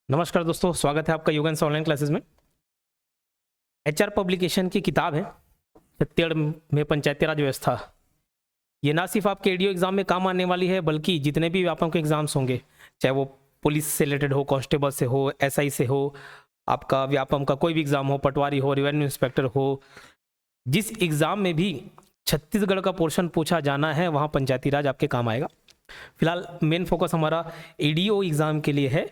नमस्कार दोस्तों, स्वागत है आपका योगेंद्र ऑनलाइन क्लासेस में। एचआर पब्लिकेशन की किताब है छत्तीसगढ़ में पंचायती राज व्यवस्था। ये ना सिर्फ आपके एडीओ एग्जाम में काम आने वाली है, बल्कि जितने भी व्यापक के एग्जाम्स होंगे, चाहे वो पुलिस से रिलेटेड हो, कांस्टेबल से हो, एसआई से हो, आपका व्यापम का कोई भी एग्जाम हो, पटवारी हो, रेवेन्यू इंस्पेक्टर हो, जिस एग्जाम में भी छत्तीसगढ़ का पोर्शन पूछा जाना है वहाँ पंचायती राज आपके काम आएगा। फिलहाल मेन फोकस हमारा एडीओ एग्जाम के लिए है।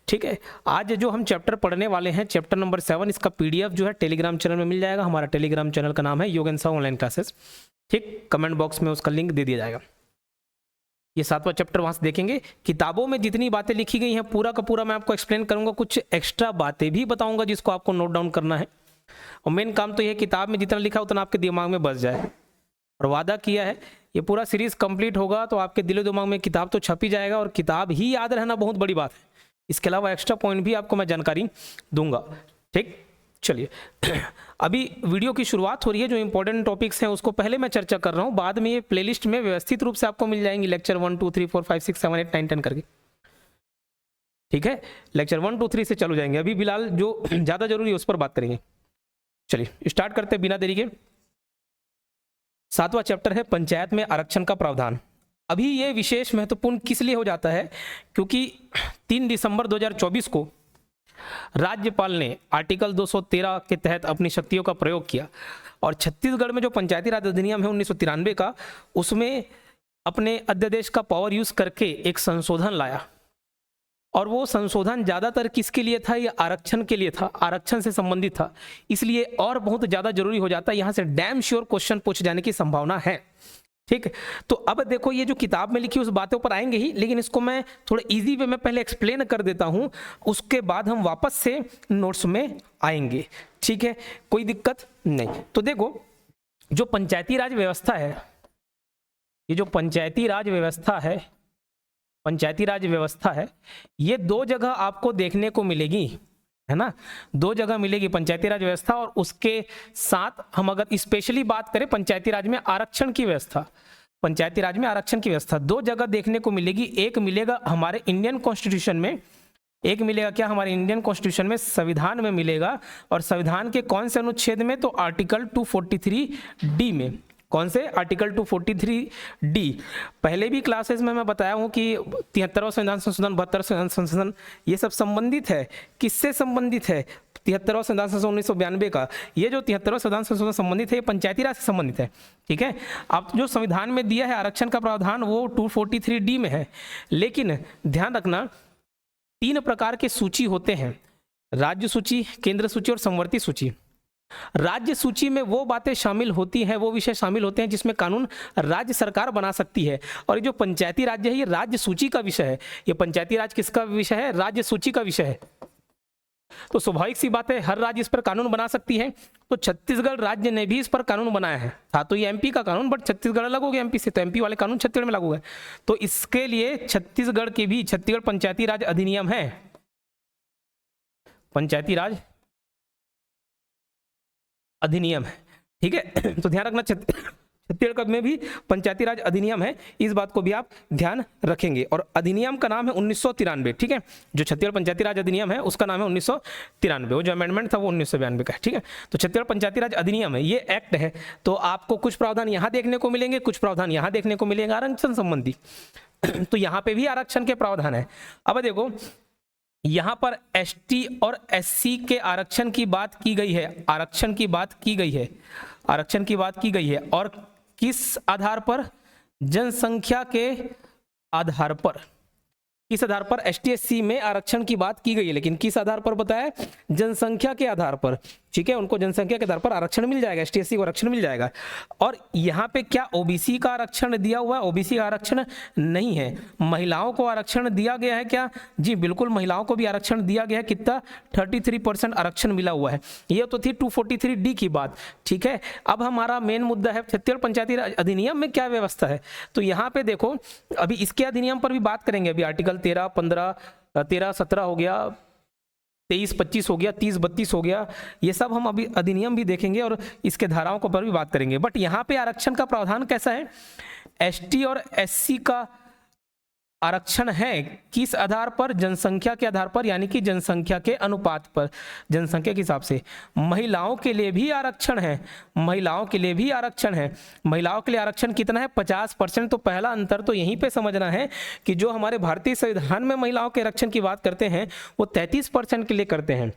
ठीक है, आज जो हम चैप्टर पढ़ने वाले हैं, चैप्टर नंबर 7, इसका पीडीएफ जो है टेलीग्राम चैनल में मिल जाएगा। हमारा टेलीग्राम चैनल का नाम है योगेंद्र ऑनलाइन क्लासेस। ठीक, कमेंट बॉक्स में उसका लिंक दे दिया जाएगा। ये 7वां चैप्टर वहां से देखेंगे। किताबों में जितनी बातें लिखी गई हैं पूरा का पूरा मैं आपको एक्सप्लेन करूंगा, कुछ एक्स्ट्रा बातें भी बताऊंगा जिसको आपको नोट डाउन करना है। और मेन काम तो यह किताब में जितना लिखा उतना आपके दिमाग में बस जाए। और वादा किया है ये पूरा सीरीज कंप्लीट होगा तो आपके दिलो दिमाग में किताब तो छप ही जाएगा, और किताब ही याद रहना बहुत बड़ी बात है। इसके अलावा एक्स्ट्रा पॉइंट भी आपको मैं जानकारी दूंगा। ठीक, चलिए अभी वीडियो की शुरुआत हो रही है। जो इंपॉर्टेंट टॉपिक्स हैं उसको पहले मैं चर्चा कर रहा हूँ, बाद में ये प्लेलिस्ट में व्यवस्थित रूप से आपको मिल जाएंगी। लेक्चर 1 2 3 4 5 6 7 8 9 10 करके। ठीक है, लेक्चर 1 2 3 से चलो जाएंगे। अभी फिलहाल जो ज़्यादा जरूरी है उस पर बात करेंगे। चलिए स्टार्ट करते हैं बिना देरी के। 7वां चैप्टर है पंचायत में आरक्षण का प्रावधान। अभी ये विशेष महत्वपूर्ण किस लिए हो जाता है, क्योंकि 3 दिसंबर 2024 को राज्यपाल ने आर्टिकल 213 के तहत अपनी शक्तियों का प्रयोग किया, और छत्तीसगढ़ में जो पंचायती राज अधिनियम है 1993 का, उसमें अपने अध्यादेश का पावर यूज करके एक संशोधन लाया। और वो संशोधन ज़्यादातर किसके लिए था? ये आरक्षण के लिए था, आरक्षण से संबंधित था। इसलिए और बहुत ज़्यादा जरूरी हो जाता है। यहाँ से डैम श्योर क्वेश्चन पूछे जाने की संभावना है। ठीक, तो अब देखो ये जो किताब में लिखी उस बातों पर आएंगे ही, लेकिन इसको मैं थोड़ा इजी वे में पहले एक्सप्लेन कर देता हूँ, उसके बाद हम वापस से नोट्स में आएंगे। ठीक है, कोई दिक्कत नहीं। तो देखो जो पंचायती राज व्यवस्था है, ये जो पंचायती राज व्यवस्था है, पंचायती राज व्यवस्था है, ये 2 जगह आपको देखने को मिलेगी, है ना। 2 जगह मिलेगी पंचायती राज व्यवस्था। और उसके साथ हम अगर स्पेशली बात करें पंचायती राज में आरक्षण की व्यवस्था, पंचायती राज में आरक्षण की व्यवस्था 2 जगह देखने को मिलेगी। एक मिलेगा हमारे इंडियन कॉन्स्टिट्यूशन में, एक मिलेगा क्या हमारे इंडियन कॉन्स्टिट्यूशन में, संविधान में मिलेगा। और संविधान के कौन से अनुच्छेद में? तो आर्टिकल 243D में। कौन से? Article 243D। पहले भी क्लासेस में मैं बताया हूं कि 73वां संविधान संशोधन, 72वां संविधान संशोधन, ये सब संबंधित है। किससे संबंधित है? 73वां संविधान संशोधन 1992 का। ये जो 73वां संविधान संशोधन संबंधित है, ये पंचायती राज से संबंधित है। ठीक है, अब जो संविधान में दिया है आरक्षण का प्रावधान वो 243D में है। लेकिन ध्यान रखना 3 प्रकार के सूची होते हैं, राज्य सूची, केंद्र सूची और समवर्ती सूची। राज्य सूची में वो बातें शामिल होती हैं, वो विषय शामिल होते हैं जिसमें कानून राज्य सरकार बना सकती है। और ये जो पंचायती राज्य है ये राज्य सूची का विषय है। ये पंचायती राज किसका विषय है? राज्य सूची का विषय है। तो स्वाभाविक सी बात है हर राज्य इस पर कानून बना सकती है। तो छत्तीसगढ़ राज्य ने भी इस पर कानून बनाया है। था तो ये एमपी का कानून, बट छत्तीसगढ़ अलग हो गया एमपी से, तो एमपी वाले कानून छत्तीसगढ़ में लागू है। तो इसके लिए छत्तीसगढ़ के भी छत्तीसगढ़ पंचायती राज अधिनियम है, पंचायती राज अधिनियम है। ठीक है, तो ध्यान रखना छत्तीसगढ़ में भी पंचायती राज अधिनियम है, इस बात को भी आप ध्यान रखेंगे। और अधिनियम का नाम है 1993। ठीक है, जो छत्तीसगढ़ पंचायती राज अधिनियम है उसका नाम है 1993। वो जो अमेंडमेंट था वो 1992 का है। ठीक है, तो छत्तीसगढ़ पंचायती राज अधिनियम है, ये एक्ट है। तो आपको कुछ प्रावधान यहाँ देखने को मिलेंगे, कुछ प्रावधान यहाँ देखने को मिलेगा आरक्षण संबंधी। तो यहाँ पे भी आरक्षण के प्रावधान है। अब देखो यहां पर एसटी और एससी के आरक्षण की बात की गई है, आरक्षण की बात की गई है, आरक्षण की बात की गई है। और किस आधार पर? जनसंख्या के आधार पर। किस आधार पर? एसटी एससी में आरक्षण की बात की गई है, लेकिन किस आधार पर बताया? जनसंख्या के आधार पर। ठीक है, उनको जनसंख्या के आधार पर आरक्षण मिल जाएगा, एसटी एससी को आरक्षण मिल जाएगा। और यहाँ पे क्या ओबीसी का आरक्षण दिया हुआ है? ओबीसी का आरक्षण नहीं है। महिलाओं को आरक्षण दिया गया है क्या? जी बिल्कुल, महिलाओं को भी आरक्षण दिया गया है। कितना? 33% आरक्षण मिला हुआ है। ये तो थी 243D की बात। ठीक है, अब हमारा मेन मुद्दा है छत्तीसगढ़ पंचायती राज अधिनियम में क्या व्यवस्था है। तो यहाँ पे देखो अभी इसके अधिनियम पर भी बात करेंगे। अभी आर्टिकल 13, 15, 13, 17 हो गया, 23, 25 हो गया, 30, 32 हो गया, ये सब हम अभी अधिनियम भी देखेंगे और इसके धाराओं को पर भी बात करेंगे। बट यहाँ पे आरक्षण का प्रावधान कैसा है? एसटी और एससी का आरक्षण है किस आधार पर? जनसंख्या के आधार पर, यानी कि जनसंख्या के अनुपात पर, जनसंख्या के हिसाब से। महिलाओं के लिए भी आरक्षण है, महिलाओं के लिए भी आरक्षण है। महिलाओं के लिए आरक्षण कितना है? 50%। तो पहला अंतर तो यहीं पे समझना है कि जो हमारे भारतीय संविधान में महिलाओं के आरक्षण की बात करते हैं वो 33% के लिए करते हैं,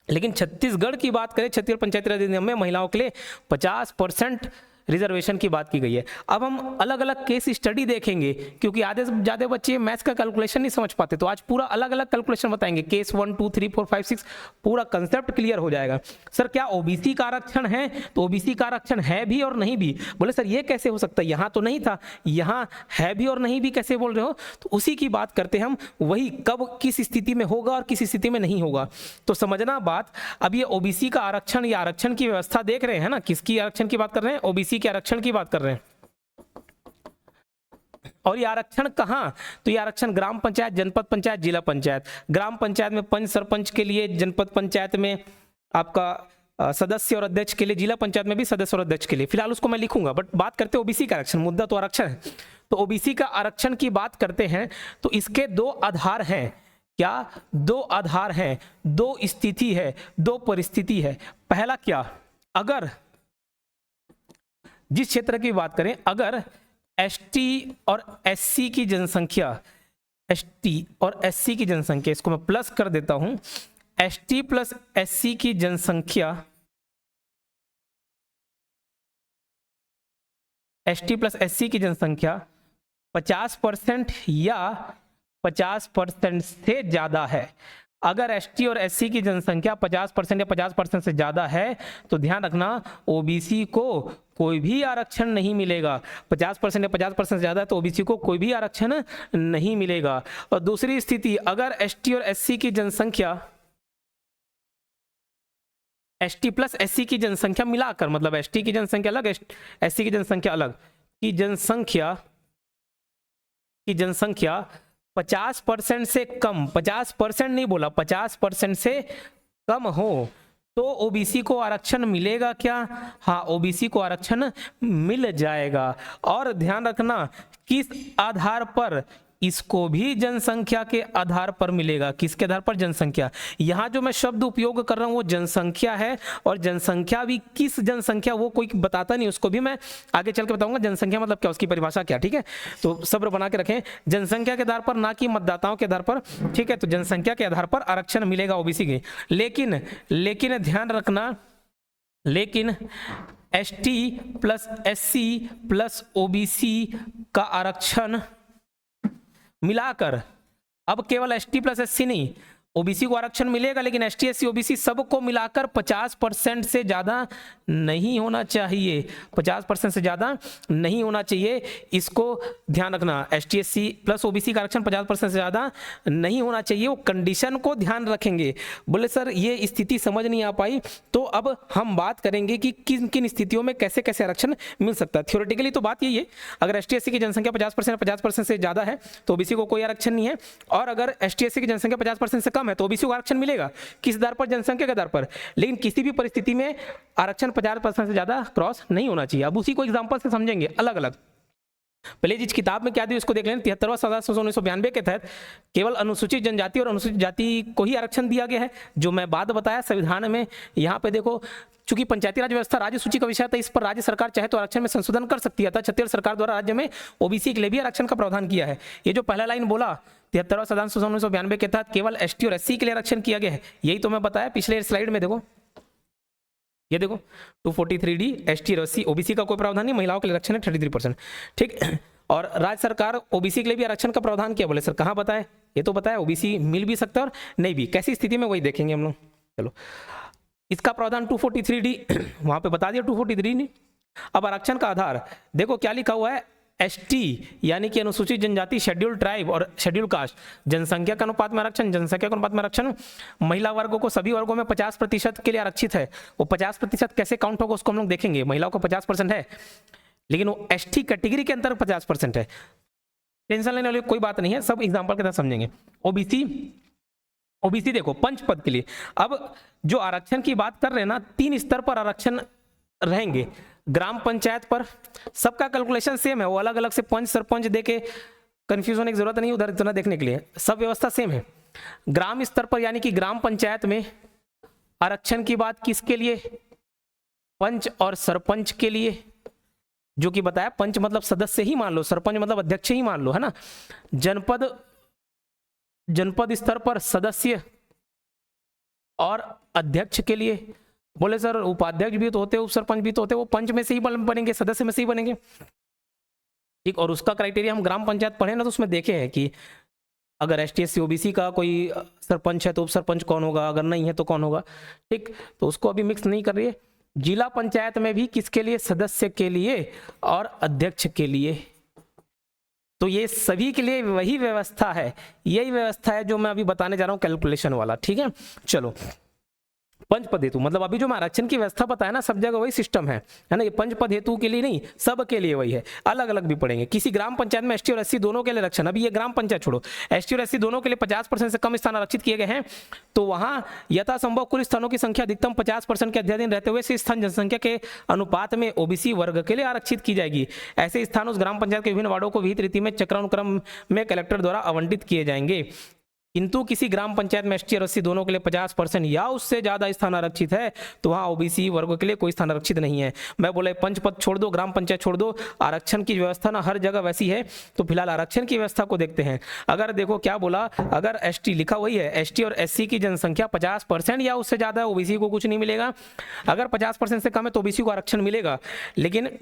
लेकिन छत्तीसगढ़ की बात करें, छत्तीसगढ़ पंचायती राज अधिनियम में महिलाओं के लिए 50% रिजर्वेशन की बात की गई है। अब हम अलग अलग केस स्टडी देखेंगे, क्योंकि आधे से ज़्यादा बच्चे मैथ्स का कैलकुलेशन नहीं समझ पाते, तो आज पूरा अलग अलग कैलकुलेशन बताएंगे। केस 1 2 3 4 5 6 पूरा कंसेप्ट क्लियर हो जाएगा। सर क्या ओबीसी का आरक्षण है? तो ओबीसी का आरक्षण है भी और नहीं भी। बोले सर ये कैसे हो सकता है, यहाँ तो नहीं था, यहाँ है भी और नहीं भी कैसे बोल रहे हो? तो उसी की बात करते हैं हम, वही कब किस स्थिति में होगा और किस स्थिति में नहीं होगा। तो समझना बात, अब ये ओबीसी का आरक्षण या आरक्षण की व्यवस्था देख रहे हैं ना, किसकी आरक्षण की बात कर रहे हैं? ओबीसी के आरक्षण की बात कर रहे हैं। और ये आरक्षण कहां? तो ये आरक्षण ग्राम पंचायत, जनपद पंचायत, जिला पंचायत। ग्राम पंचायत में पंच सरपंच के लिए, जनपद पंचायत में आपका सदस्य और अध्यक्ष के लिए, जिला पंचायत में भी सदस्य और अध्यक्ष के लिए। फिलहाल उसको मैं लिखूंगा, बट बात करते हैं ओबीसी का आरक्षण, मुद्दा तो आरक्षण है। तो ओबीसी का आरक्षण की बात करते हैं तो इसके दो आधार हैं। क्या? दो आधार हैं, दो स्थिति है, दो परिस्थिति है। पहला क्या? अगर जिस क्षेत्र की बात करें, अगर एसटी और एससी की जनसंख्या, एसटी और एससी की जनसंख्या, इसको मैं प्लस कर देता हूं, एसटी प्लस एससी की जनसंख्या, एसटी प्लस एससी की जनसंख्या 50% या 50% से ज्यादा है। अगर एसटी और एससी की जनसंख्या 50% या 50% से ज्यादा है तो ध्यान रखना ओबीसी को कोई भी आरक्षण नहीं मिलेगा। 50% या 50% से ज्यादा है तो ओबीसी को कोई भी आरक्षण नहीं मिलेगा। और दूसरी स्थिति, अगर एसटी और एससी की जनसंख्या, एसटी प्लस एससी की जनसंख्या मिलाकर, मतलब एसटी की जनसंख्या अलग, एससी की जनसंख्या अलग, की जनसंख्या 50% से कम, 50% नहीं बोला, 50% से कम हो तो ओबीसी को आरक्षण मिलेगा क्या? हाँ, ओबीसी को आरक्षण मिल जाएगा। और ध्यान रखना किस आधार पर? इसको भी जनसंख्या के आधार पर मिलेगा। किसके आधार पर? जनसंख्या। यहाँ जो मैं शब्द उपयोग कर रहा हूँ वो जनसंख्या है, और जनसंख्या भी किस जनसंख्या वो कोई बताता नहीं, उसको भी मैं आगे चल के बताऊंगा जनसंख्या मतलब क्या, उसकी परिभाषा क्या। ठीक है, तो सब्र बना के रखें, जनसंख्या के आधार पर, ना कि मतदाताओं के आधार पर। ठीक है, तो जनसंख्या के आधार पर आरक्षण मिलेगा ओबीसी के। लेकिन ध्यान रखना, लेकिन ST plus SC plus OBC का आरक्षण मिलाकर, अब केवल एसटी प्लस एससी नहीं, ओबीसी को आरक्षण मिलेगा, लेकिन एसटी एससी ओबीसी सबको मिलाकर 50% से ज्यादा नहीं होना चाहिए। 50% से ज्यादा नहीं होना चाहिए, इसको ध्यान रखना। एसटी एससी प्लस ओबीसी का आरक्षण 50% से ज्यादा नहीं होना चाहिए, वो कंडीशन को ध्यान रखेंगे। बोले सर ये स्थिति समझ नहीं आ पाई, तो अब हम बात करेंगे कि किन किन स्थितियों में कैसे कैसे आरक्षण मिल सकता है। थ्योरेटिकली तो बात यही है, अगर एसटी एससी की जनसंख्या 50% से ज्यादा है तो ओबीसी को कोई आरक्षण नहीं है, और अगर एसटी एससी की जनसंख्या 50% से कम है तो ओबीसी को आरक्षण मिलेगा। किस आधार पर? जनसंख्या के आधार पर। लेकिन किसी भी परिस्थिति में आरक्षण 50% से ज्यादा क्रॉस नहीं होना चाहिए। अब उसी को एग्जांपल से समझेंगे अलग अलग। पहले जिस किताब में क्या दी उसको देख लें। 73वां संविधान संशोधन 1992 के तहत केवल अनुसूचित जनजाति और अनुसूचित जाति को ही आरक्षण दिया गया है, जो मैं बात बताया संविधान में। यहाँ पे देखो, चूंकि पंचायती राज व्यवस्था राज्य सूची का विषय था, इस पर राज्य सरकार चाहे तो आरक्षण में संशोधन कर सकती है। छत्तीसगढ़ सरकार द्वारा राज्य में ओबीसी के लिए भी आरक्षण का प्रावधान किया है। ये जो पहला लाइन बोला 73वां संविधान संशोधन 1992 के तहत केवल एसटी और एससी के लिए आरक्षण किया गया है, यही तो मैं बताया पिछले स्लाइड में। देखो ये देखो 243D एसटी और एससी, ओबीसी का कोई प्रावधान नहीं, महिलाओं के लिए आरक्षण है 33%। ठीक, और राज्य सरकार ओबीसी के लिए भी आरक्षण का प्रावधान किया। बोले सर कहाँ बताए? ये तो बताया ओबीसी मिल भी सकता है और नहीं भी, कैसी स्थिति में वही देखेंगे हम लोग। चलो, इसका प्रावधान 243D वहां पे बता दिया, 243 नहीं। अब आरक्षण का आधार देखो क्या लिखा हुआ है, एसटी यानी कि अनुसूचित जनजाति, शेड्यूल ट्राइब और शेड्यूल कास्ट, जनसंख्या के अनुपात में आरक्षण, जनसंख्या के अनुपात में आरक्षण। महिला वर्गों को सभी वर्गों में 50% के लिए आरक्षित है। वो 50% कैसे काउंट होगा उसको हम लोग देखेंगे। महिलाओं को 50% है, लेकिन वो एसटी कैटेगरी के अंतर्गत 50% है। टेंशन लेने वाली कोई बात नहीं है, सब एग्जाम्पल के साथ समझेंगे। ओबीसी देखो पंच पद के लिए, अब जो आरक्षण की बात कर रहे हैं ना, 3 स्तर पर आरक्षण रहेंगे। ग्राम पंचायत पर सबका कैलकुलेशन सेम है, वो अलग अलग से पंच सरपंच देके कंफ्यूज होने की जरूरत नहीं, उधर इतना देखने के लिए सब व्यवस्था सेम है। ग्राम स्तर पर यानी कि ग्राम पंचायत में आरक्षण की बात किसके लिए? पंच और सरपंच के लिए, जो कि बताया पंच मतलब सदस्य ही मान लो, सरपंच मतलब अध्यक्ष ही मान लो, है ना। जनपद स्तर पर सदस्य और अध्यक्ष के लिए। बोले सर उपाध्यक्ष भी तो होते, उप सरपंच भी तो होते, वो पंच में से ही बनेंगे, सदस्य में से ही बनेंगे, ठीक। और उसका क्राइटेरिया हम ग्राम पंचायत पढ़े ना, तो उसमें देखे हैं कि अगर एसटी एससी ओबीसी का कोई सरपंच है तो उप सरपंच कौन होगा, अगर नहीं है तो कौन होगा, ठीक। तो उसको अभी मिक्स नहीं कर रही है। जिला पंचायत में भी किसके लिए? सदस्य के लिए और अध्यक्ष के लिए। तो ये सभी के लिए वही व्यवस्था है, यही व्यवस्था है जो मैं अभी बताने जा रहा हूं कैलकुलेशन वाला, ठीक है। चलो, पंच पद हेतु मतलब अभी जो मैं आरक्षण की व्यवस्था बताया ना, सब जगह वही सिस्टम है ना। ये पंच पद हेतु के लिए नहीं, सब के लिए वही है, अलग अलग भी पढ़ेंगे। किसी ग्राम पंचायत में एसटी और एससी दोनों के लिए आरक्षण, अभी ये ग्राम पंचायत छोड़ो, एसटी और एससी दोनों के लिए 50% से कम स्थान आरक्षित किए गए हैं, तो वहां यथासंभव कुल स्थानों की संख्या अधिकतम 50% के अध्याधीन रहते हुए से स्थान जनसंख्या के अनुपात में ओबीसी वर्ग के लिए आरक्षित की जाएगी। ऐसे स्थान उस ग्राम पंचायत के विभिन्न वार्डों को विहित रीति में चक्रानुक्रम में कलेक्टर द्वारा आवंटित किए जाएंगे। किंतु किसी ग्राम पंचायत में एसटी और एससी दोनों के लिए 50% या उससे ज्यादा स्थान आरक्षित है, तो वहां ओबीसी वर्ग के लिए कोई स्थान आरक्षित नहीं है। मैं बोले पंच पद छोड़ दो, ग्राम पंचायत छोड़ दो, आरक्षण की व्यवस्था ना हर जगह वैसी है। तो फिलहाल आरक्षण की व्यवस्था को देखते हैं। अगर देखो क्या बोला, अगर एसटी लिखा वही है, एसटी और एससी की जनसंख्या 50% या उससे ज्यादा है, ओबीसी को कुछ नहीं मिलेगा। अगर 50% से कम है तो ओबीसी को आरक्षण मिलेगा, लेकिन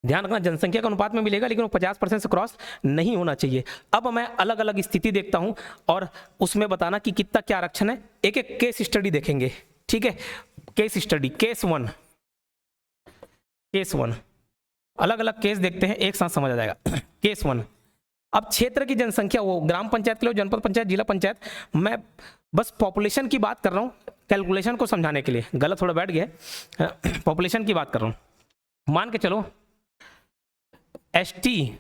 ध्यान रखना जनसंख्या के अनुपात में मिलेगा, लेकिन वो 50% से क्रॉस नहीं होना चाहिए। अब मैं अलग अलग स्थिति देखता हूं और उसमें बताना कि कितना क्या आरक्षण है। एक एक केस स्टडी देखेंगे, ठीक है। केस स्टडी, केस वन, अलग अलग केस देखते हैं, एक साथ समझ आ जाएगा। केस 1, अब क्षेत्र की जनसंख्या, वो ग्राम पंचायत के लिए, जनपद पंचायत, जिला पंचायत, मैं बस पॉपुलेशन की बात कर रहा हूं कैलकुलेशन को समझाने के लिए, गलत थोड़ा बैठ गया, पॉपुलेशन की बात कर रहा हूं। मान के चलो एसटी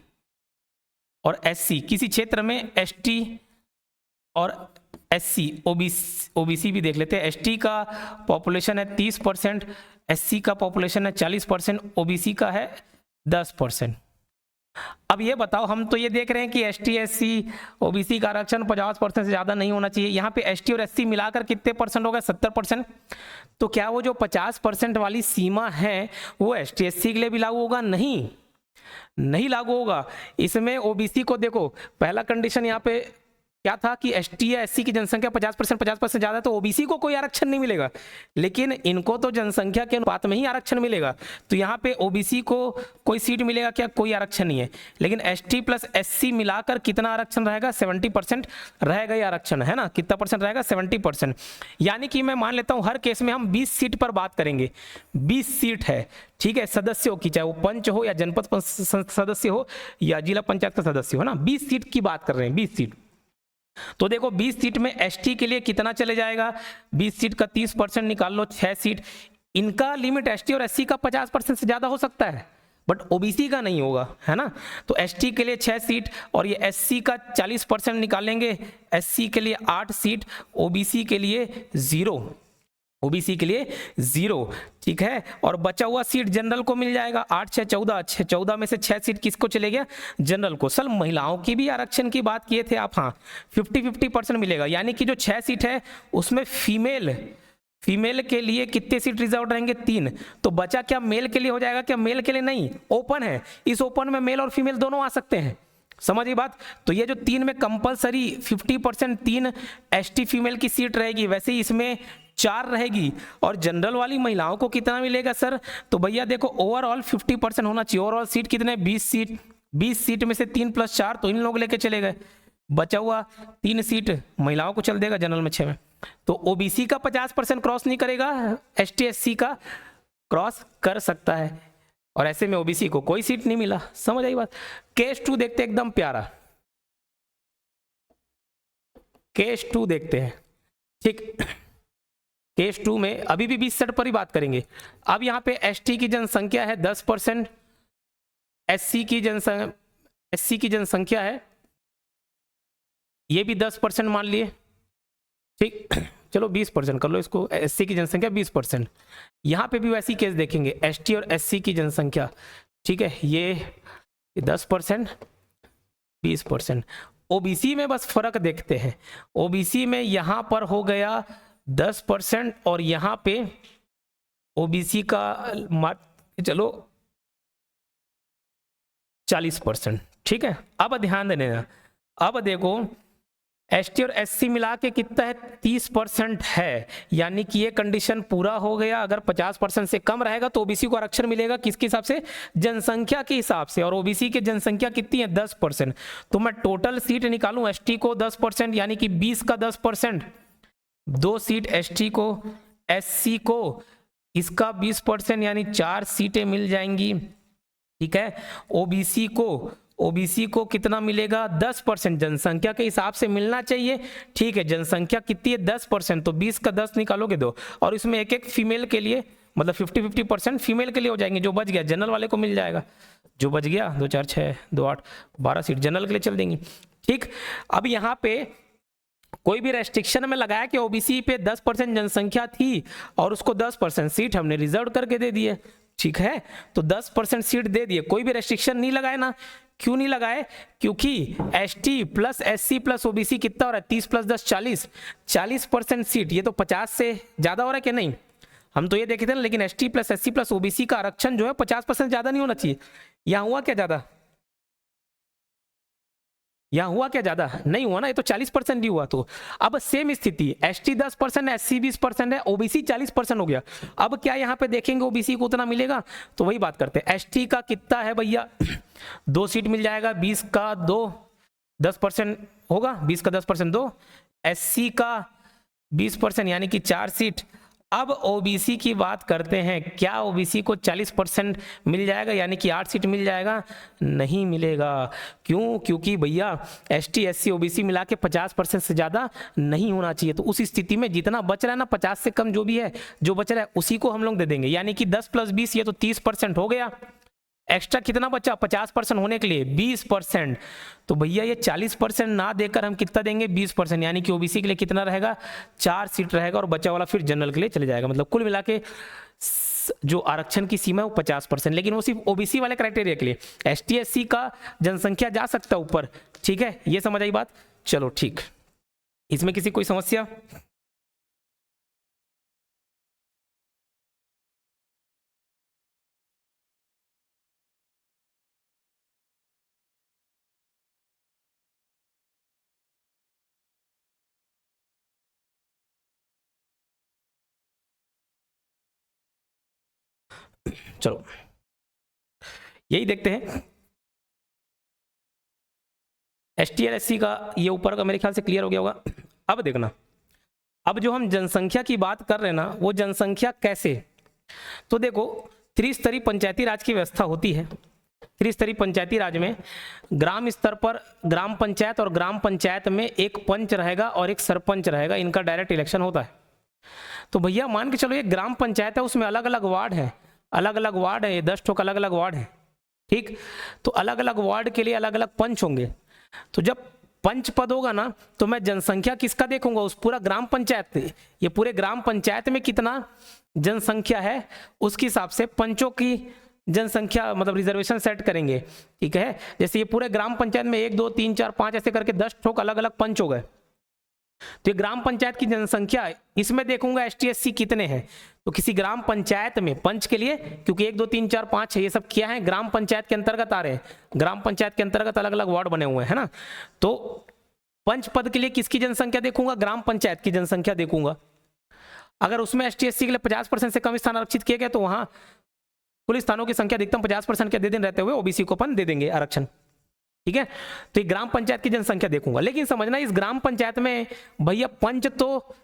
और एससी, किसी क्षेत्र में एसटी और एससी, ओबीसी भी देख लेते हैं। एसटी का पॉपुलेशन है 30%, एससी का पॉपुलेशन है 40%, ओबीसी का है 10%। अब ये बताओ, हम तो ये देख रहे हैं कि एसटी एससी ओबीसी का आरक्षण 50% से ज्यादा नहीं होना चाहिए। यहाँ पे एसटी और एससी मिलाकर कितने परसेंट होगा? 70%। तो क्या वो जो 50% वाली सीमा है वो एसटी एससी के लिए भी लागू होगा? नहीं लागू होगा। इसमें ओबीसी को देखो, पहला कंडीशन यहाँ पे क्या था कि एसटी या एससी की जनसंख्या 50% ज्यादा है तो ओबीसी को कोई आरक्षण नहीं मिलेगा, लेकिन इनको तो जनसंख्या के अनुपात में ही आरक्षण मिलेगा। तो यहाँ पे ओबीसी को कोई सीट मिलेगा क्या? कोई आरक्षण नहीं है। लेकिन एसटी प्लस एससी मिलाकर कितना आरक्षण रहेगा? 70% रहेगा ये आरक्षण, है ना। कितना परसेंट रहेगा? 70%। यानी कि मैं मान लेता हूं हर केस में हम 20 सीट पर बात करेंगे। 20 सीट है, ठीक है, सदस्यों की, चाहे वो पंच हो या जनपद सदस्य हो या जिला पंचायत का सदस्य हो ना, 20 सीट की बात कर रहे हैं, 20 सीट। तो देखो 20 सीट में एसटी के लिए कितना चले जाएगा? 20 सीट का 30% निकाल लो, 6 सीट। इनका लिमिट एसटी और एससी का 50% से ज्यादा हो सकता है, बट ओबीसी का नहीं होगा, है ना। तो एसटी के लिए 6 सीट और ये एससी का 40% निकालेंगे, एससी के लिए 8 सीट, ओबीसी के लिए 0, ओबीसी के लिए 0, ठीक है। और बचा हुआ सीट जनरल को मिल जाएगा। 8 6 14, 14 में से 6 सीट किसको चले गया? जनरल को। सर महिलाओं की भी आरक्षण की बात किए थे आप, हाँ 50-50% मिलेगा। यानी कि जो 6 सीट है उसमें फीमेल के लिए कितने सीट रिजर्व रहेंगे? 3। तो बचा क्या मेल के लिए हो जाएगा क्या? मेल के लिए नहीं, ओपन है। इस ओपन में मेल और फीमेल दोनों आ सकते हैं, समझिए बात। तो ये जो 3 में कंपलसरी 50% 3 एसटी फीमेल की सीट रहेगी, वैसे ही इसमें 4 रहेगी। और जनरल वाली महिलाओं को कितना मिलेगा सर? तो भैया देखो ओवरऑल 50% होना चाहिए। ओवरऑल सीट कितने? 20 सीट। 20 सीट में से 3 + 4 तो इन लोग लेके चले गए, बचा हुआ 3 सीट महिलाओं को चल देगा, जनरल में 6 में। तो ओबीसी का 50% क्रॉस नहीं करेगा, एसटी एससी का क्रॉस कर सकता है, और ऐसे में ओबीसी को कोई सीट नहीं मिला। समझ आई बात। केस 2 देखते हैं, एकदम प्यारा केस 2 देखते हैं, ठीक। केस 2 में अभी भी 20 सीट पर ही बात करेंगे। अब यहाँ पे एसटी की जनसंख्या है 10%, एससी की जनसंख्या है ये भी 10% मान लिए, ठीक। चलो 20% कर लो इसको, एससी की जनसंख्या 20%। यहाँ पे भी वैसी केस देखेंगे, एसटी और एससी की जनसंख्या, ठीक है, ये 10%, 20%। ओबीसी में बस फर्क देखते हैं, ओबीसी में यहां पर हो गया 10% और यहां पे ओबीसी का चलो 40%। ठीक है, अब ध्यान देना, अब देखो एसटी और एससी मिला के कितना है, 30% है, यानी कि ये कंडीशन पूरा हो गया। अगर 50% से कम रहेगा तो ओबीसी को आरक्षण मिलेगा, किसके हिसाब से, जनसंख्या के हिसाब से, और ओबीसी की जनसंख्या कितनी है, 10%। तो मैं टोटल सीट निकालूं एसटी को 10%, यानी कि 20 का 10%, 2 सीट एसटी को, एससी को इसका 20%, यानी 4 सीटें मिल जाएंगी। ठीक है, ओबीसी को कितना मिलेगा, 10%, जनसंख्या के हिसाब से मिलना चाहिए। ठीक है, जनसंख्या कितनी है, 10%, तो 20 का 10 निकालोगे 2, और इसमें एक एक फीमेल के लिए, मतलब 50-50% फीमेल के लिए हो जाएंगे। जो बच गया जनरल वाले को मिल जाएगा, जो बच गया 2 4 6 2 8 12 सीट जनरल के लिए चल देंगी। ठीक, अब यहाँ पे कोई भी रेस्ट्रिक्शन में लगाया कि ओबीसी पे 10% जनसंख्या थी और उसको 10% सीट हमने रिजर्व करके दे दिए। ठीक है, तो 10% सीट दे दिए, कोई भी रेस्ट्रिक्शन नहीं लगाए ना। क्यों नहीं लगाए, क्योंकि ST plus SC plus OBC कितना हो रहा है, 30 + 10 40, 40% सीट, ये तो 50 से ज्यादा हो रहा है कि नहीं, हम तो ये देखे थे ना। लेकिन ST plus SC plus OBC का आरक्षण जो है 50% ज्यादा नहीं होना चाहिए। यहाँ हुआ क्या ज्यादा, यहाँ हुआ क्या ज्यादा नहीं हुआ ना, ये तो 40% ही हुआ। तो अब सेम स्थिति, एसटी 10%, एससी 20% है, ओबीसी 40% हो गया। अब क्या यहाँ पे देखेंगे ओबीसी को उतना मिलेगा, तो वही बात करते हैं। एसटी का कितना है भैया, 2 सीट मिल जाएगा, 20 का 2, 10% होगा, 20 का 10% 2, एससी का 20% यानी कि 4 सीट। अब ओबीसी की बात करते हैं, क्या ओबीसी को 40% मिल जाएगा, यानी कि 8 सीट मिल जाएगा, नहीं मिलेगा। क्यों, क्योंकि भैया एसटी एससी ओबीसी मिला के 50% से ज़्यादा नहीं होना चाहिए। तो उस स्थिति में जितना बच रहा है ना, 50 से कम जो भी है, जो बच रहा है उसी को हम लोग दे देंगे, यानी कि 10 + 20 ये तो 30% हो गया। एक्स्ट्रा कितना बचा 50% होने के लिए, 20%। तो भैया ये 40% ना देकर हम कितना देंगे, 20%, यानी कि ओबीसी के लिए कितना रहेगा, 4 सीट रहेगा, और बचा वाला फिर जनरल के लिए चले जाएगा। मतलब कुल मिला के जो आरक्षण की सीमा है वो 50%, लेकिन वो सिर्फ ओबीसी वाले क्राइटेरिया के लिए। एसटी एससी का जनसंख्या जा सकता है ऊपर। ठीक है, ये समझ आई बात, चलो ठीक, इसमें किसी कोई समस्या, चलो यही देखते हैं। एसटी और एससी का ये ऊपर का मेरे ख्याल से क्लियर हो गया होगा। अब देखना, अब जो हम जनसंख्या की बात कर रहे हैं ना, वो जनसंख्या कैसे, तो देखो त्रिस्तरीय पंचायती राज की व्यवस्था होती है। त्रिस्तरीय पंचायती राज में ग्राम स्तर पर ग्राम पंचायत, और ग्राम पंचायत में एक पंच रहेगा और एक सरपंच रहेगा, इनका डायरेक्ट इलेक्शन होता है। तो भैया मान के चलो ये ग्राम पंचायत है, उसमें अलग अलग वार्ड है, अलग अलग वार्ड है, 10 ठोक अलग अलग वार्ड है। ठीक, तो अलग अलग वार्ड के लिए अलग अलग पंच होंगे। तो जब पंच पद होगा ना, तो मैं जनसंख्या किसका देखूंगा, उस पूरा ग्राम पंचायत, ये पूरे ग्राम पंचायत में कितना जनसंख्या है उसके हिसाब से पंचों की जनसंख्या मतलब रिजर्वेशन सेट करेंगे। ठीक है, जैसे ये पूरे ग्राम पंचायत में 1 2 3 4 5 ऐसे करके 10 ठोक अलग अलग पंच हो गए। तो ये ग्राम पंचायत की जनसंख्या, इसमें देखूंगा एसटी एससी कितने हैं। तो किसी ग्राम पंचायत में पंच के लिए, क्योंकि 1 2 3 4 5 है, ये सब क्या है, ग्राम पंचायत के अंतर्गत आ रहे हैं, ग्राम पंचायत के अंतर्गत अलग अलग वार्ड बने हुए हैं ना। तो पंच पद के लिए किसकी जनसंख्या देखूंगा, ग्राम पंचायत की जनसंख्या देखूंगा। अगर उसमें एसटी एससी के लिए 50% से कम स्थान आरक्षित किए गए, तो वहां कुल स्थानों की संख्या अधिकतम 50% के दे दिन रहते हुए ओबीसी को अपन दे देंगे आरक्षण। ठीक है, तो ग्राम पंचायत की जनसंख्या देखूंगा। लेकिन समझना, इस ग्राम पंचायत में भैया पंच तो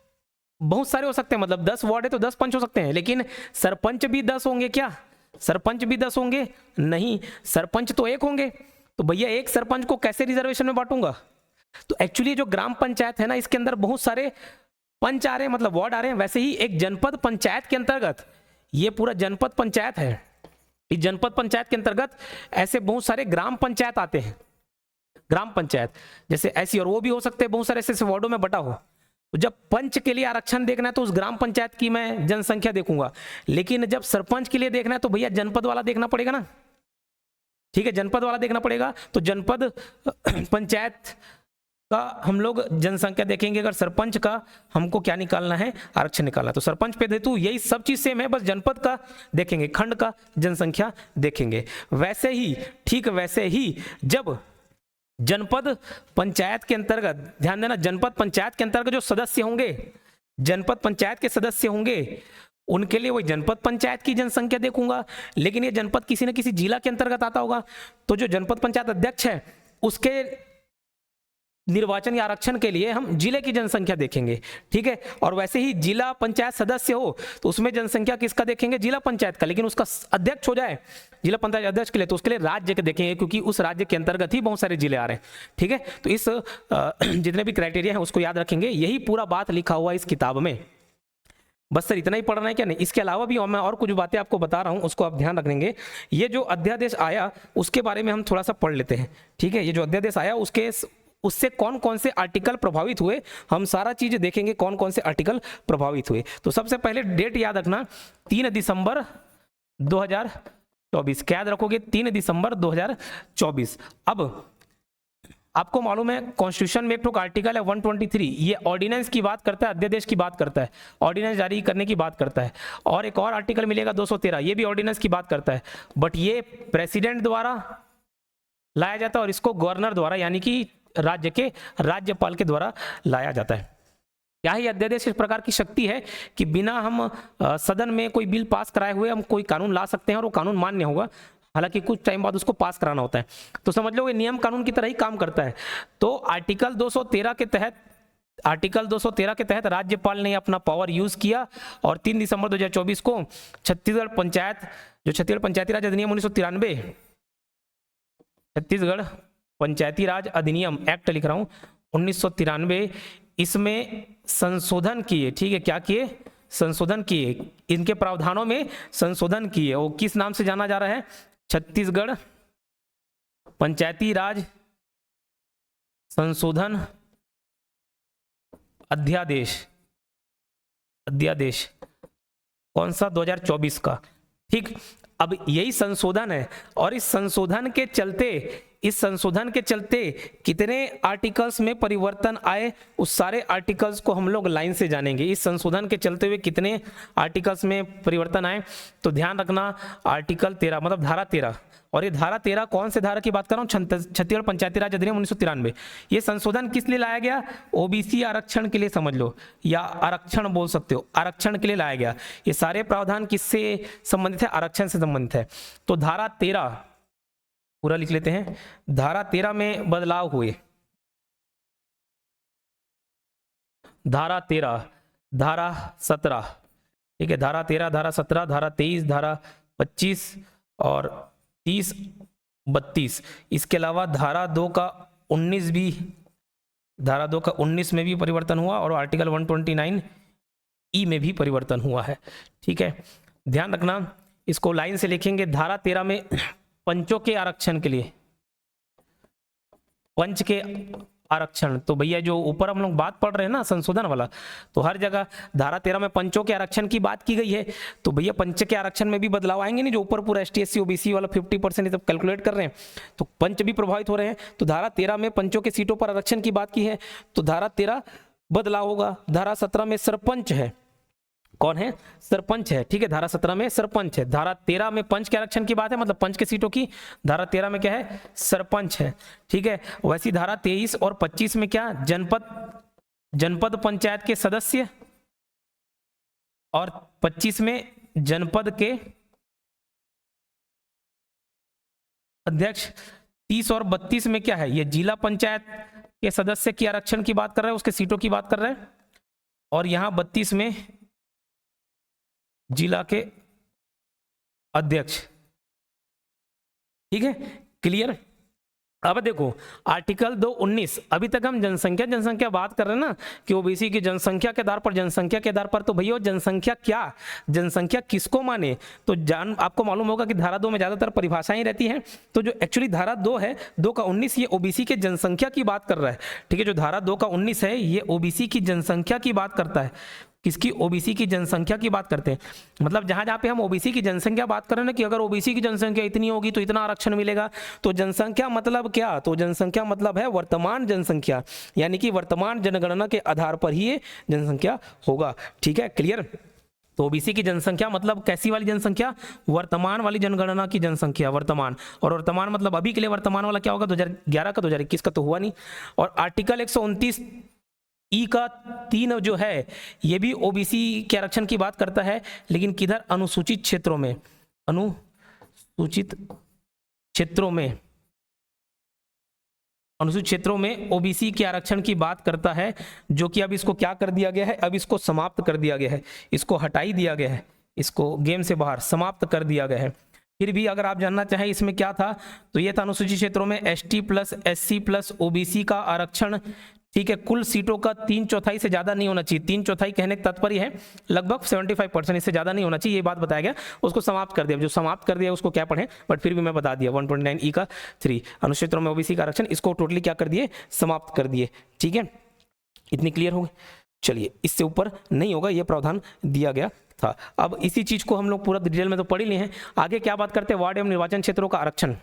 बहुत सारे हो सकते हैं, मतलब 10 वार्ड है तो 10 पंच हो सकते हैं, लेकिन सरपंच भी 10 होंगे क्या, सरपंच भी 10 होंगे नहीं, सरपंच तो 1 होंगे। तो भैया एक सरपंच को कैसे रिजर्वेशन में बांटूंगा। तो एक्चुअली जो ग्राम पंचायत है ना, इसके अंदर बहुत सारे पंच आ रहे हैं, मतलब वार्ड आ रहे हैं। वैसे ही एक जनपद पंचायत के अंतर्गत, ये पूरा जनपद पंचायत है, इस जनपद पंचायत के अंतर्गत ऐसे बहुत सारे ग्राम पंचायत आते हैं। ग्राम पंचायत जैसे ऐसी, और वो भी हो सकते हैं बहुत सारे ऐसे वार्डों में बटा हो। तो जब पंच के लिए आरक्षण देखना है तो उस ग्राम पंचायत की मैं जनसंख्या देखूंगा, लेकिन जब सरपंच के लिए देखना है तो भैया जनपद वाला देखना पड़ेगा ना। ठीक है, जनपद वाला देखना पड़ेगा। तो जनपद पंचायत का हम लोग जनसंख्या देखेंगे, अगर सरपंच का हमको क्या निकालना है, आरक्षण निकालना है, तो सरपंच पे हेतु यही सब चीज सेम है, बस जनपद का देखेंगे, खंड का जनसंख्या देखेंगे। वैसे ही, ठीक वैसे ही जब जनपद पंचायत के अंतर्गत, ध्यान देना, जनपद पंचायत के अंतर्गत जो सदस्य होंगे, जनपद पंचायत के सदस्य होंगे, उनके लिए वही जनपद पंचायत की जनसंख्या देखूंगा। लेकिन ये जनपद किसी न किसी जिला के अंतर्गत आता होगा, तो जो जनपद पंचायत अध्यक्ष है उसके निर्वाचन या आरक्षण के लिए हम जिले की जनसंख्या देखेंगे, ठीक है। और वैसे ही जिला पंचायत सदस्य हो तो उसमें जनसंख्या किसका देखेंगे, जिला पंचायत का। लेकिन उसका अध्यक्ष हो जाए जिला पंचायत अध्यक्ष के लिए, तो उसके लिए राज्य के देखेंगे, क्योंकि उस राज्य के अंतर्गत ही बहुत सारे जिले आ रहे हैं, ठीक है। तो इस जितने भी क्राइटेरिया हैं उसको याद रखेंगे, यही पूरा बात लिखा हुआ है इस किताब में। बस सर इतना ही पढ़ना है क्या? नहीं, इसके अलावा भी मैं और कुछ बातें आपको बता रहा हूं, उसको आप ध्यान रखेंगे। ये जो अध्यादेश आया उसके बारे में हम थोड़ा सा पढ़ लेते हैं, ठीक है। ये जो अध्यादेश आया उससे कौन कौन से आर्टिकल प्रभावित हुए, हम सारा चीज देखेंगे, कौन कौन से आर्टिकल प्रभावित हुए। तो सबसे पहले डेट याद रखना, 3 दिसंबर 2024। क्या याद रखोगे? 3 दिसंबर 2024। अब आपको मालूम है कॉन्स्टिट्यूशन में एक आर्टिकल है 123, ये ऑर्डिनेंस की बात करता है, अध्यादेश की बात करता है, ऑर्डिनेंस जारी करने की बात करता है। और एक और आर्टिकल मिलेगा 213, ये भी ऑर्डिनेंस की बात करता है, बट ये प्रेसिडेंट द्वारा लाया जाता है और इसको गवर्नर द्वारा, यानी कि राज्य के राज्यपाल के द्वारा लाया जाता है। क्या ही अध्यादेश इस प्रकार की शक्ति है कि बिना हम सदन में कोई बिल पास कराए हुए हम कोई कानून ला सकते हैं और वो कानून मान्य होगा, हालांकि कुछ टाइम बाद उसको पास कराना होता है। तो समझ लो ये नियम कानून की तरह ही काम करता है। तो आर्टिकल 213 के तहत राज्यपाल ने अपना पावर यूज किया और 3 दिसंबर 2024 को छत्तीसगढ़ पंचायती राज अधिनियम 1993, छत्तीसगढ़ पंचायती राज अधिनियम एक्ट लिख रहा हूं 1993, इसमें संशोधन किए, ठीक है। क्या किए? संशोधन किए, इनके प्रावधानों में संशोधन किए। वो किस नाम से जाना जा रहा है? छत्तीसगढ़ पंचायती राज संशोधन अध्यादेश कौन सा? 2024 का, ठीक। अब यही संशोधन है और इस संशोधन के चलते कितने आर्टिकल्स में परिवर्तन आए, उस सारे आर्टिकल्स को हम लोग लाइन से जानेंगे। इस संशोधन के चलते हुए कितने आर्टिकल्स में परिवर्तन आए, तो ध्यान रखना आर्टिकल 13 मतलब धारा 13, और ये धारा 13 कौन से धारा की बात कर रहा हूँ? छत्तीसगढ़ पंचायती राज अधिनियम 1993। ये संशोधन किस लिए लाया गया? ओबीसी आरक्षण के लिए, समझ लो, या आरक्षण बोल सकते हो, आरक्षण के लिए लाया गया। ये सारे प्रावधान किससे संबंधित है? आरक्षण से संबंधित है। तो धारा 13 पूरा लिख लेते हैं। धारा 13 में बदलाव हुए, धारा 13, धारा 17, ठीक है, धारा 13, धारा 17, धारा 23, धारा 25 और 30, 32। इसके अलावा धारा 2 का 19 भी, धारा 2 का 19 में भी परिवर्तन हुआ और आर्टिकल 129E में भी परिवर्तन हुआ है, ठीक है। ध्यान रखना, इसको लाइन से लिखेंगे। धारा 13 में पंचों के आरक्षण के लिए, पंच के आरक्षण, तो भैया जो ऊपर हम लोग बात पढ़ रहे हैं ना संशोधन वाला, तो हर जगह धारा 13 में पंचों के आरक्षण की बात की गई है। तो भैया पंच के आरक्षण में भी बदलाव आएंगे नहीं, जो ऊपर पूरा ST/SC OBC वाला 50% सब कैलकुलेट कर रहे हैं, तो पंच भी प्रभावित हो रहे हैं। तो धारा 13 में पंचों के सीटों पर आरक्षण की बात की है, तो धारा 13 बदलाव होगा। धारा 17 में सरपंच है, कौन है? सरपंच है, ठीक है। धारा 17 में सरपंच है, धारा 13 में पंच के आरक्षण की बात है, मतलब पंच के सीटों की, धारा 13 में क्या है? सरपंच है, ठीक है। वैसी धारा 23 और 25 में क्या? जनपद पंचायत के सदस्य, और 25 में जनपद के अध्यक्ष। 30 और 32 में क्या है? ये जिला पंचायत के सदस्य की आरक्षण की बात कर रहे हैं, उसके सीटों की बात कर रहे हैं। और यहां 32 में जिला के अध्यक्ष, ठीक है, क्लियर। अब देखो आर्टिकल 219, अभी तक हम जनसंख्या बात कर रहे हैं ना कि ओबीसी की जनसंख्या के आधार पर, तो भैया जनसंख्या किसको माने? तो आपको मालूम होगा कि धारा 2 में ज्यादातर परिभाषाएं रहती हैं। तो जो एक्चुअली धारा 2 है, 2 का 19, ये ओबीसी के जनसंख्या की बात कर रहा है, ठीक है। जो धारा 2 का 19 है, ये ओबीसी की जनसंख्या की बात करता है। किसकी? ओबीसी की जनसंख्या की बात करते हैं। मतलब जहां जहां पे हम ओबीसी की जनसंख्या बात कर रहे हैं ना कि अगर ओबीसी की जनसंख्या इतनी होगी तो इतना आरक्षण मिलेगा, तो जनसंख्या मतलब क्या? तो जनसंख्या मतलब है वर्तमान जनसंख्या, यानी कि वर्तमान जनगणना के आधार पर ही ये जनसंख्या होगा। ठीक है, क्लियर? तो ओबीसी की जनसंख्या मतलब कैसी वाली जनसंख्या? वर्तमान वाली जनगणना की जनसंख्या, वर्तमान। और वर्तमान मतलब अभी के लिए वर्तमान वाला क्या होगा? 2011 का, 2021 का तो हुआ नहीं। और आर्टिकल 129 ई का 3 जो है ये भी ओबीसी के आरक्षण की बात करता है, लेकिन किधर? अनुसूचित क्षेत्रों में, अनुसूचित क्षेत्रों में, अनुसूचित क्षेत्रों में ओबीसी के आरक्षण की बात करता है, जो कि अब इसको क्या कर दिया गया है? अब इसको समाप्त कर दिया गया है, इसको हटाई दिया गया है, इसको गेम से बाहर समाप्त कर दिया गया है। फिर भी अगर आप जानना चाहें इसमें क्या था, तो ये था अनुसूचित क्षेत्रों में ST plus SC plus OBC का आरक्षण। ठीक है, कुल सीटों का 3/4 से ज्यादा नहीं होना चाहिए। 3/4 कहने का तात्पर्य है लगभग 75%, इससे ज्यादा नहीं होना चाहिए, ये बात बताया गया। उसको समाप्त कर दिया, जो समाप्त कर दिया उसको क्या पढ़ें, बट फिर भी मैं बता दिया 129 ई का 3 अनुसूचित क्षेत्रों में ओबीसी का आरक्षण, इसको टोटली क्या कर दिए? समाप्त कर दिए। ठीक है, इतनी क्लियर हो गई? चलिए, इससे ऊपर नहीं होगा, ये प्रावधान दिया गया था। अब इसी चीज को हम लोग पूरा डिटेल में तो पढ़ ही लिए हैं। आगे क्या बात करते हैं? वार्ड एवं निर्वाचन क्षेत्रों का आरक्षण।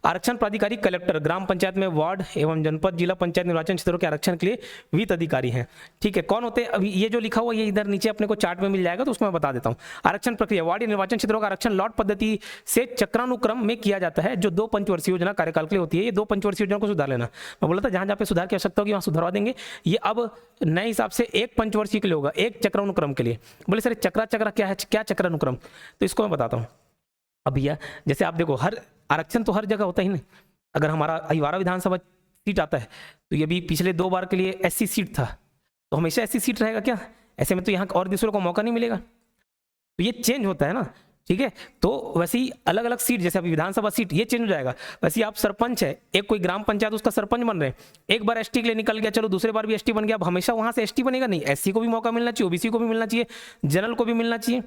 आरक्षण प्राधिकारी कलेक्टर ग्राम पंचायत में वार्ड एवं जनपद जिला पंचायत निर्वाचन क्षेत्रों के आरक्षण के लिए वित्त अधिकारी हैं। ठीक है, कौन होते हैं? अभी ये जो लिखा हुआ ये इधर नीचे अपने को चार्ट में मिल जाएगा, तो उसको मैं बता देता हूं। आरक्षण प्रक्रिया, वार्ड निर्वाचन क्षेत्रों का आरक्षण लॉट पद्धति से चक्रानुक्रम में किया जाता है, जो 2 पंचवर्षीय योजना कार्यकाल के लिए होती है। ये 2 पंचवर्षीय योजना को सुधार लेना, मैं बोला था जहां जहां पे सुधार की आवश्यकता होगी वहां सुधारवा देंगे। ये अब नए हिसाब से 1 पंचवर्षीय के लिए होगा, 1 चक्रानुक्रम के लिए। बोले सर चक्रा क्या है? क्या चक्रानुक्रम? तो इसको मैं बताता हूँ। अब भैया जैसे आप देखो, हर आरक्षण तो हर जगह होता ही नहीं। अगर हमारा अहिवारा विधानसभा सीट आता है, तो ये भी पिछले 2 बार के लिए एससी सीट था, तो हमेशा एससी सीट रहेगा क्या? ऐसे में तो यहाँ और दूसरों को मौका नहीं मिलेगा, तो ये चेंज होता है ना। ठीक है, तो वैसे ही अलग अलग सीट, जैसे अभी विधानसभा सीट ये चेंज हो जाएगा, वैसे ही आप सरपंच है, एक कोई ग्राम पंचायत उसका सरपंच बन रहे हैं, एक बार एसटी के लिए निकल गया, चलो दूसरे बार भी एसटी बन गया, अब हमेशा वहां से एसटी बनेगा नहीं, एससी को भी मौका मिलना चाहिए, ओबीसी को भी मिलना चाहिए, जनरल को भी मिलना चाहिए।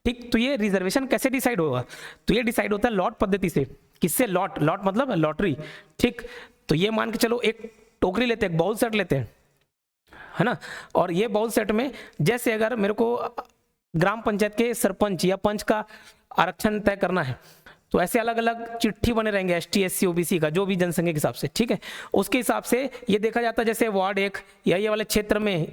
ठीक, तो ये रिजर्वेशन कैसे डिसाइड होगा? तो ये डिसाइड होता है लॉट पद्धति से। किससे? लॉट, लॉट मतलब लॉटरी। ठीक, तो ये मान के चलो एक टोकरी लेते हैं, एक बाउल सेट लेते हैं, है ना, और ये बाउल सेट में जैसे अगर मेरे को ग्राम पंचायत के सरपंच या पंच का आरक्षण तय करना है, तो ऐसे अलग अलग चिट्ठी बने रहेंगे एसटी एससी ओबीसी का, जो भी जनसंख्या के हिसाब से। ठीक है, उसके हिसाब से ये देखा जाता है, जैसे वार्ड 1 या ये वाले क्षेत्र में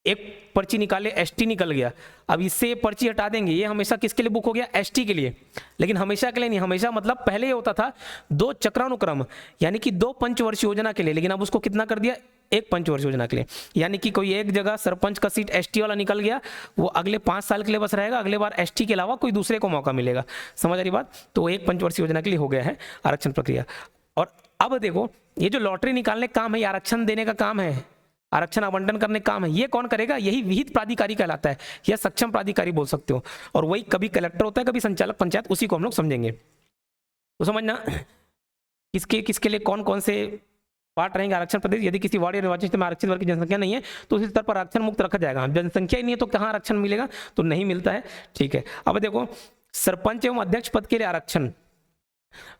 एक पर्ची निकाले, एसटी निकल गया, अब इससे पर्ची हटा देंगे, ये हमेशा किसके लिए बुक हो गया? एसटी के लिए। लेकिन हमेशा के लिए नहीं, हमेशा मतलब पहले ये होता था 2 चक्रानुक्रम, यानी कि 2 पंचवर्षीय योजना के लिए, लेकिन अब उसको कितना कर दिया? 1 पंचवर्षीय योजना के लिए। यानी कि कोई एक जगह सरपंच का सीट एसटी वाला निकल गया, वो अगले 5 साल के लिए बस रहेगा, अगले बार एसटी के अलावा कोई दूसरे को मौका मिलेगा। समझ आ रही बात? तो 1 पंचवर्षीय योजना के लिए हो गया है आरक्षण प्रक्रिया। और अब देखो, ये जो लॉटरी निकालने का काम है, आरक्षण देने का काम है, आरक्षण आवंटन करने का काम है, ये कौन करेगा? यही विहित प्राधिकारी कहलाता है, या सक्षम प्राधिकारी बोल सकते हो। और वही कभी कलेक्टर होता है, कभी संचालक पंचायत, उसी को हम लोग समझेंगे। तो समझना किसके किसके लिए कौन कौन से पार्ट रहेंगे आरक्षण प्रदेश। यदि किसी वार्ड या निर्वाचन क्षेत्र में आरक्षित वर्ग की जनसंख्या नहीं है, तो उसी स्तर पर आरक्षण मुक्त रखा जाएगा। जनसंख्या ही नहीं है तो कहाँ आरक्षण मिलेगा? तो नहीं मिलता है। ठीक है, अब देखो, सरपंच एवं अध्यक्ष पद के लिए आरक्षण,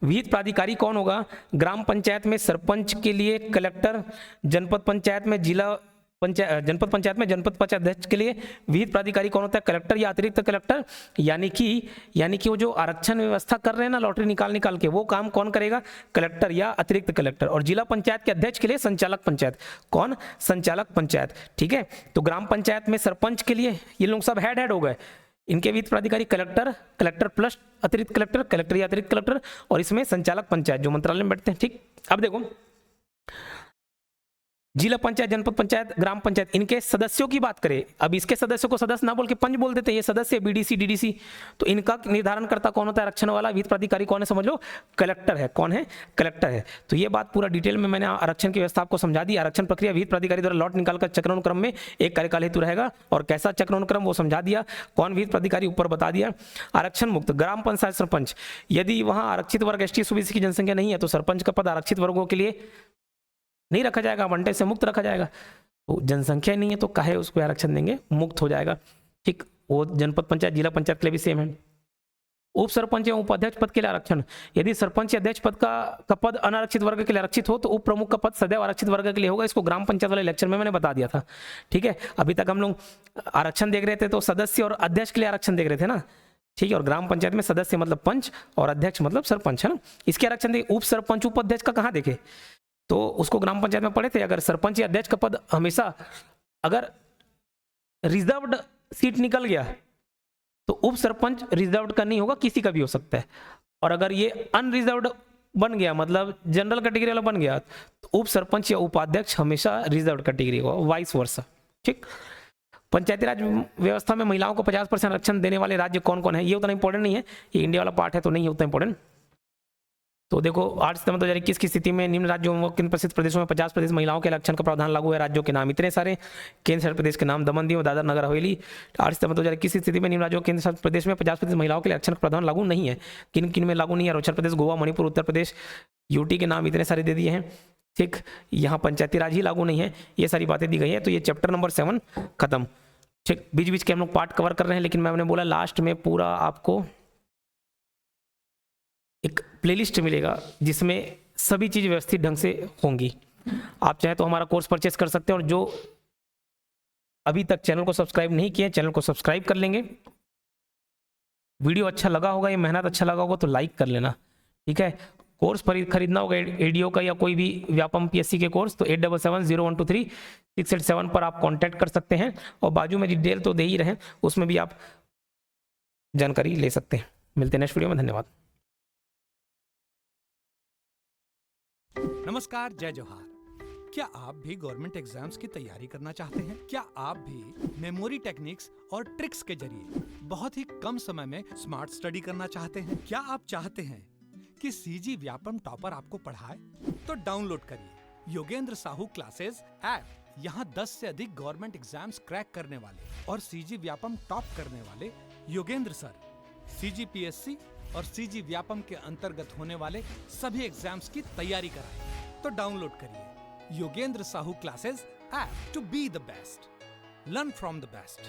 विहित प्राधिकारी कौन होगा? ग्राम पंचायत में सरपंच के लिए कलेक्टर, जनपद पंचायत में जिला पंचायत, जनपद पंचायत में जनपद पंचायत अध्यक्ष के लिए विहित प्राधिकारी कौन होता है? कलेक्टर या अतिरिक्त कलेक्टर। यानी कि वो जो आरक्षण व्यवस्था कर रहे हैं ना लॉटरी निकाल के, वो काम कौन करेगा? कलेक्टर या अतिरिक्त कलेक्टर। और जिला पंचायत के अध्यक्ष के लिए संचालक पंचायत। कौन? संचालक पंचायत। ठीक है, तो ग्राम पंचायत में सरपंच के लिए ये लोग सब हेड हो गए, इनके वित्त प्राधिकारी कलेक्टर, कलेक्टर प्लस अतिरिक्त कलेक्टर, कलेक्टर या अतिरिक्त कलेक्टर, और इसमें संचालक पंचायत जो मंत्रालय में बैठते हैं। ठीक, अब देखो, जिला पंचायत, जनपद पंचायत, ग्राम पंचायत, इनके सदस्यों की बात करें, अब इसके सदस्यों को सदस्य ना बोल के पंच बोल देते हैं, ये सदस्य बीडीसी डीडीसी, तो इनका निर्धारण करता कौन होता है? आरक्षण वाला वित्त प्राधिकारी कौन है? समझ लो, कलेक्टर है। कौन है? कलेक्टर है। तो ये बात पूरा डिटेल में मैंने आरक्षण की व्यवस्था आपको समझा दी। आरक्षण प्रक्रिया वित्त प्राधिकारी द्वारा लॉट निकालकर चक्रानुक्रम में एक कार्यकाल हेतु रहेगा, और कैसा चक्रानुक्रम वो समझा दिया। कौन वित्त प्राधिकारी ऊपर बता दिया। आरक्षण मुक्त ग्राम पंचायत सरपंच, यदि वहां आरक्षित वर्ग एसटी ओबीसी की जनसंख्या नहीं है, तो सरपंच का पद आरक्षित वर्गों के लिए नहीं रखा जाएगा, आवंटन से मुक्त रखा जाएगा। तो जनसंख्या नहीं है तो काहे उसको आरक्षण देंगे? मुक्त हो जाएगा। ठीक, वो जनपद पंचायत, जिला पंचायत के लिए भी सेम है। उप सरपंच एवं उपाध्यक्ष पद के लिए आरक्षण, यदि सरपंच या अध्यक्ष पद का पद अनारक्षित वर्ग के लिए आरक्षित हो तो उप प्रमुख का पद सदैव आरक्षित वर्ग के लिए होगा। इसको ग्राम पंचायत वाले लेक्चर में मैंने बता दिया था। ठीक है, अभी तक हम लोग आरक्षण देख रहे थे तो सदस्य और अध्यक्ष के लिए आरक्षण देख रहे थे ना। ठीक है, और ग्राम पंचायत में सदस्य मतलब पंच और अध्यक्ष मतलब सरपंच, है ना। इसके आरक्षण देखिए, उप सरपंच उपाध्यक्ष का कहाँ देखे तो उसको ग्राम पंचायत में पढ़े थे। अगर सरपंच या अध्यक्ष का पद हमेशा अगर रिजर्व्ड सीट निकल गया तो उप सरपंच रिजर्व्ड का नहीं होगा, किसी का भी हो सकता है। और अगर ये अनरिजर्व्ड बन गया मतलब जनरल कैटेगरी वाला बन गया तो उप सरपंच या उपाध्यक्ष हमेशा रिजर्व्ड कैटेगरी होगा, वाइस वर्सा। ठीक, पंचायती राज व्यवस्था में महिलाओं को 50% आरक्षण देने वाले राज्य कौन कौन है, ये उतना इंपॉर्टेंट नहीं है, ये इंडिया वाला पार्ट है तो नहीं है उतना इंपॉर्टेंट। तो देखो 8 सितंबर 2021 की स्थिति में निम्न राज्यों व केंद्र शासित प्रदेशों में 50% महिलाओं के आरक्षण का प्रावधान लागू है। राज्यों के नाम इतने सारे, केंद्र शासित प्रदेश के नाम दमन दीव, दादर नगर हवेली। 8 सितंबर 2021 की स्थिति में निम्न राज्यों केंद्र शासित प्रदेश में 50% महिलाओं के लिए आरक्षण का प्रावधान लागू नहीं है। किन किन में लागू नहीं है, अरुणाचल प्रदेश, गोवा, मणिपुर, उत्तर प्रदेश, यूटी के नाम इतने सारे दे दिए हैं। ठीक, यहाँ पंचायती राज ही लागू नहीं है, ये सारी बातें दी गई है। तो ये चैप्टर नंबर 7 खत्म। ठीक, बीच बीच के हम लोग पार्ट कवर कर रहे हैं, लेकिन मैंने बोला लास्ट में पूरा आपको एक प्लेलिस्ट मिलेगा जिसमें सभी चीज़ व्यवस्थित ढंग से होंगी। आप चाहे तो हमारा कोर्स परचेस कर सकते हैं, और जो अभी तक चैनल को सब्सक्राइब नहीं किए चैनल को सब्सक्राइब कर लेंगे। वीडियो अच्छा लगा होगा, ये मेहनत अच्छा लगा होगा तो लाइक कर लेना। ठीक है, कोर्स खरीदना होगा एडीओ का या कोई भी व्यापम पीएससी के कोर्स तो 8770123687 पर आप कांटेक्ट कर सकते हैं, और बाजू में डिटेल तो दे ही रहे, उसमें भी आप जानकारी ले सकते हैं। मिलते हैं नेक्स्ट वीडियो में, धन्यवाद। नमस्कार, जय जोहार। क्या आप भी गवर्नमेंट एग्जाम्स की तैयारी करना चाहते हैं? क्या आप भी मेमोरी टेक्निक्स और ट्रिक्स के जरिए बहुत ही कम समय में स्मार्ट स्टडी करना चाहते हैं? क्या आप चाहते हैं कि सीजी व्यापम टॉपर आपको पढ़ाए? तो डाउनलोड करिए योगेंद्र साहू क्लासेस ऐप। यहाँ 10 से अधिक गवर्नमेंट एग्जाम्स क्रैक करने वाले और सीजी व्यापम टॉप करने वाले योगेंद्र सर सीजीपीएससी और सीजी व्यापम के अंतर्गत होने वाले सभी एग्जाम्स की तैयारी कराए। तो डाउनलोड करिए Yogendra Sahu classes app to be the best, learn from the best.